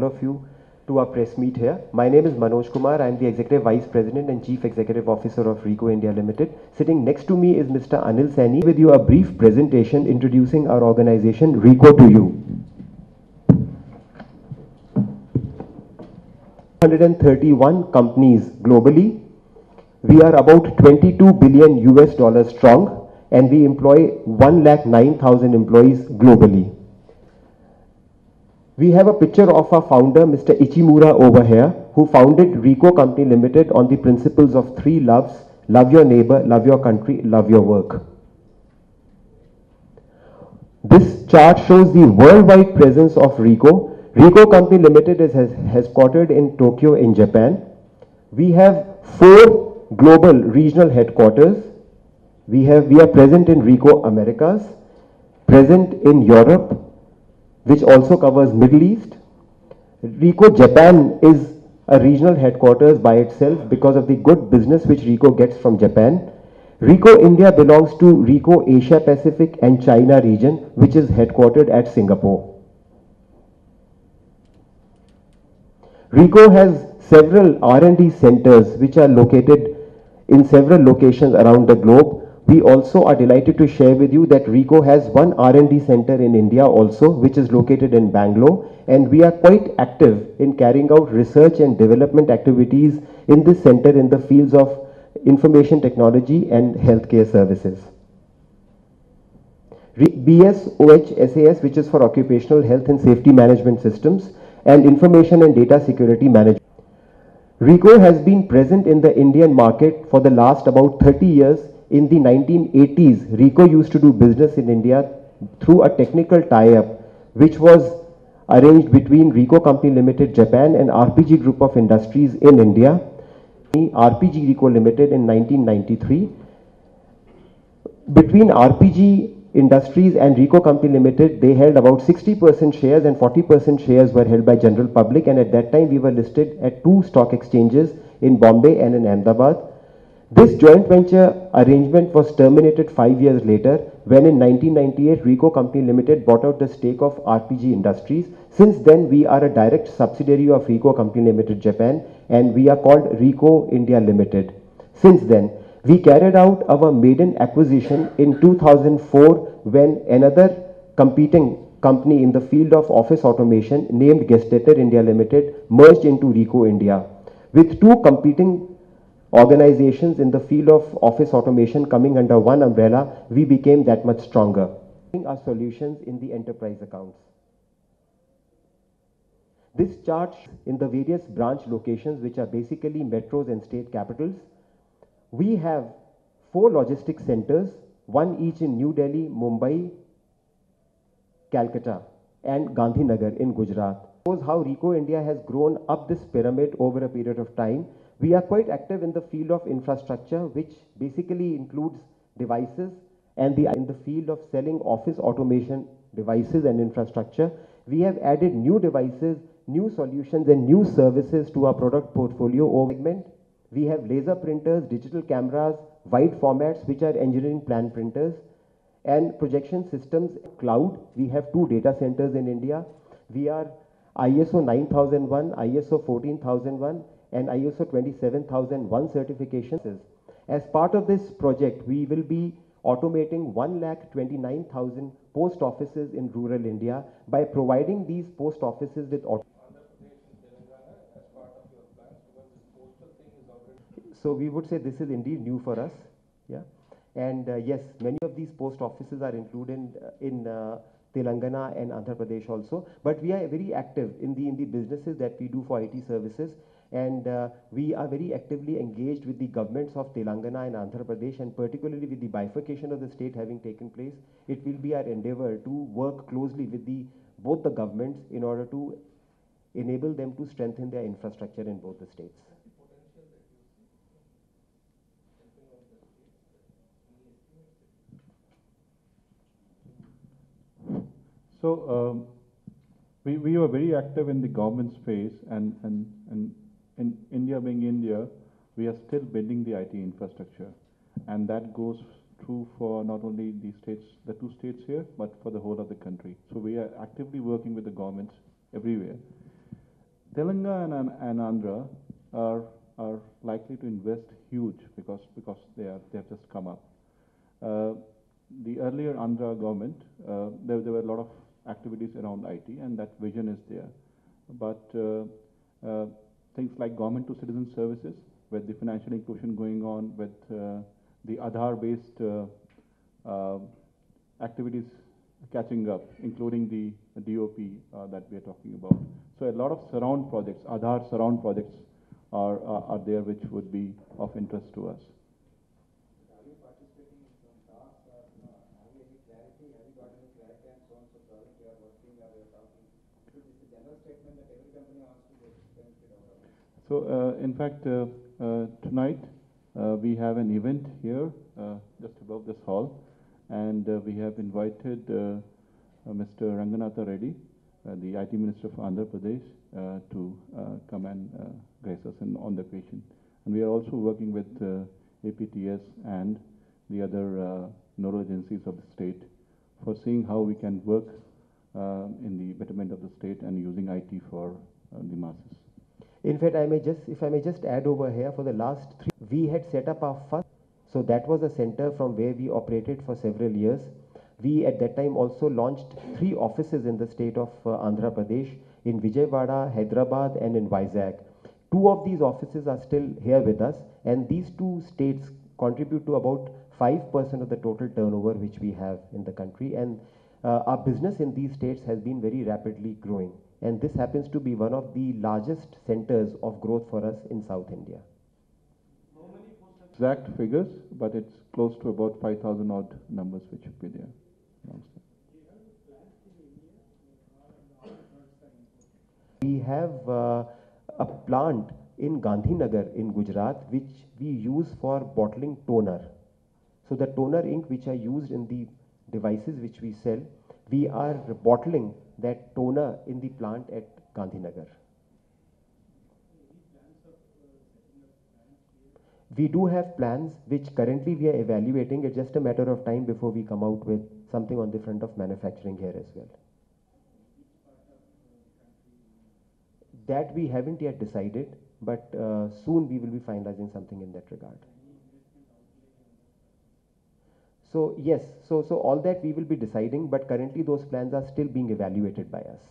of you to our press meet here. My name is Manoj Kumar. I am the Executive Vice President and Chief Executive Officer of Ricoh India Limited. Sitting next to me is Mr. Anil Saini with you a brief presentation introducing our organization Ricoh to you. 131 companies globally. We are about 22 billion US dollars strong and we employ 1,09,000 employees globally. We have a picture of our founder, Mr. Ichimura over here, who founded Ricoh Company Limited on the principles of three loves: love your neighbor, love your country, love your work. This chart shows the worldwide presence of Ricoh. Ricoh Company Limited is headquartered in Tokyo in Japan. We have 4 global regional headquarters. We are present in Ricoh Americas, present in Europe, which also covers Middle East. Ricoh Japan is a regional headquarters by itself because of the good business which Ricoh gets from Japan. Ricoh India belongs to Ricoh Asia Pacific and China region, which is headquartered at Singapore. Ricoh has several R&D centers which are located in several locations around the globe. We also are delighted to share with you that Ricoh has one R&D center in India also, which is located in Bangalore, and we are quite active in carrying out research and development activities in this center in the fields of information technology and healthcare services. BSOHSAS, which is for Occupational Health and Safety Management Systems, and Information and Data Security Management. Ricoh has been present in the Indian market for the last about 30 years. In the 1980s, Ricoh used to do business in India through a technical tie-up which was arranged between Ricoh Company Limited Japan and RPG Group of Industries in India. RPG Ricoh Limited in 1993. Between RPG Industries and Ricoh Company Limited, they held about 60% shares and 40% shares were held by general public, and at that time we were listed at 2 stock exchanges in Bombay and in Ahmedabad. This joint venture arrangement was terminated 5 years later when in 1998 Ricoh Company Limited bought out the stake of RPG Industries. Since then we are a direct subsidiary of Ricoh Company Limited Japan and we are called Ricoh India Limited. Since then we carried out our maiden acquisition in 2004 when another competing company in the field of office automation named Gestator India Limited merged into Ricoh India. With 2 competing organizations in the field of office automation coming under one umbrella, we became that much stronger. Our solutions in the enterprise accounts. This chart in the various branch locations, which are basically metros and state capitals. We have 4 logistics centers, one each in New Delhi, Mumbai, Calcutta, and Gandhinagar in Gujarat. Shows how Ricoh India has grown up this pyramid over a period of time. We are quite active in the field of infrastructure, which basically includes devices, and in the field of selling office automation devices and infrastructure. We have added new devices, new solutions, and new services to our product portfolio segment. We have laser printers, digital cameras, wide formats, which are engineering plan printers, and projection systems. Cloud, we have 2 data centers in India. We are ISO 9001, ISO 14001, and ISO 27001 certifications. As part of this project, we will be automating 1,29,000 post offices in rural India by providing these post offices with So we would say this is indeed new for us. Yeah. And yes, many of these post offices are included in Telangana and Andhra Pradesh also. But we are very active in the businesses that we do for IT services. And we are very actively engaged with the governments of Telangana and Andhra Pradesh, and particularly with the bifurcation of the state having taken place. It will be our endeavor to work closely with both the governments in order to enable them to strengthen their infrastructure in both the states. So we were very active in the government space, and in India being India, we are still building the IT infrastructure, and that goes true for not only the states, the 2 states here, but for the whole of the country. So we are actively working with the governments everywhere. Telangana and Andhra are, are likely to invest huge because they have just come up. Uh, the earlier Andhra government, there were a lot of activities around IT, and that vision is there. But things like government to citizen services, with the financial inclusion going on, with the Aadhaar-based uh, activities catching up, including the DOP that we are talking about. So a lot of surround projects, Aadhaar surround projects are there, which would be of interest to us. Are you participating in some talks, or have you any clarity? Have you got any clarity on so and so project you are working or you are talking? Because it's a general statement that every company wants to get benefit out of it. So in fact, tonight we have an event here just above this hall, and we have invited Mr. Ranganatha Reddy, the IT Minister of Andhra Pradesh, to come and grace us on the occasion. And we are also working with APTS and the other nodal agencies of the state for seeing how we can work in the betterment of the state and using IT for the masses. In fact, if I may just add over here, for the last 3, we had set up our first, so that was a center from where we operated for several years. We at that time also launched 3 offices in the state of Andhra Pradesh, in Vijayawada, Hyderabad, and in Vizag. 2 of these offices are still here with us, and these 2 states contribute to about 5% of the total turnover which we have in the country, and our business in these states has been very rapidly growing, and this happens to be one of the largest centers of growth for us in South India. Exact figures, but it's close to about 5,000 odd numbers which should be there. We have a plant in Gandhinagar in Gujarat which we use for bottling toner. So the toner ink which are used in the devices which we sell, we are bottling that toner in the plant at Gandhinagar. We do have plans which currently we are evaluating. It's just a matter of time before we come out with something on the front of manufacturing here as well. That we haven't yet decided, but soon we will be finalizing something in that regard. So yes, so all that we will be deciding, but currently those plans are still being evaluated by us.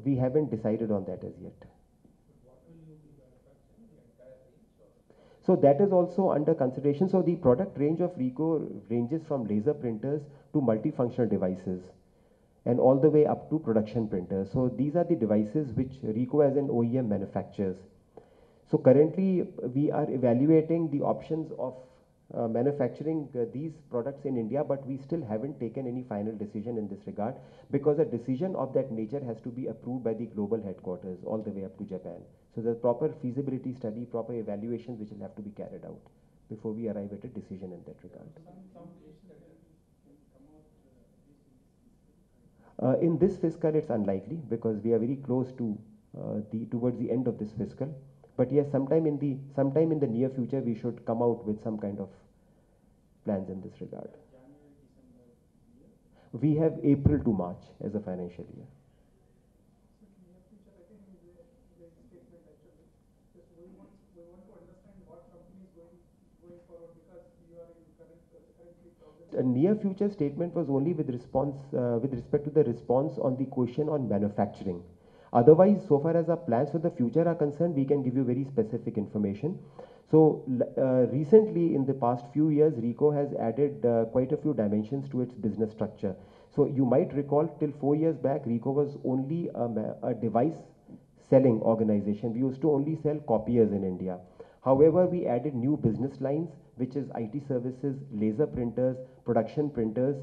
We haven't decided on that as yet. So that is also under consideration. So the product range of Ricoh ranges from laser printers to multifunctional devices, and all the way up to production printers. So these are the devices which Ricoh as an OEM manufactures. So currently we are evaluating the options of manufacturing these products in India, but we still haven't taken any final decision in this regard, because a decision of that nature has to be approved by the global headquarters all the way up to Japan. So the proper feasibility study, proper evaluations which will have to be carried out before we arrive at a decision in that regard. In this fiscal, it's unlikely because we are very close to towards the end of this fiscal. But yes, sometime in the near future, we should come out with some kind of plans in this regard. We have April to March as a financial year. A near future statement was only with respect to the response on the question on manufacturing. Otherwise, so far as our plans for the future are concerned, we can give you very specific information. So recently, in the past few years, Ricoh has added quite a few dimensions to its business structure. So you might recall till 4 years back, Ricoh was only a device selling organization. We used to only sell copiers in India. However, we added new business lines, which is IT services, laser printers, production printers.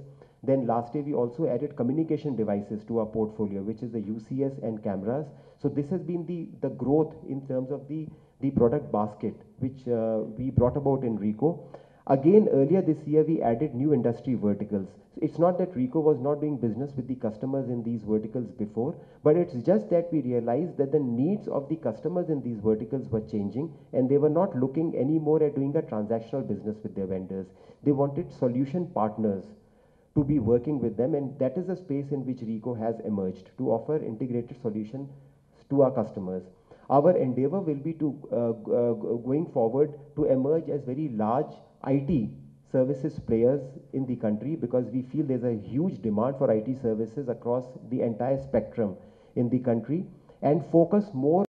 Then last year, we also added communication devices to our portfolio, which is the UCS and cameras. So this has been the growth in terms of the product basket, which we brought about in Ricoh. Again, earlier this year, we added new industry verticals. So it's not that Ricoh was not doing business with the customers in these verticals before, but it's just that we realized that the needs of the customers in these verticals were changing, and they were not looking anymore at doing a transactional business with their vendors. They wanted solution partners to be working with them, and that is a space in which Ricoh has emerged to offer integrated solutions to our customers. Our endeavor will be to going forward to emerge as very large IT services players in the country, because we feel there's a huge demand for IT services across the entire spectrum in the country, and focus more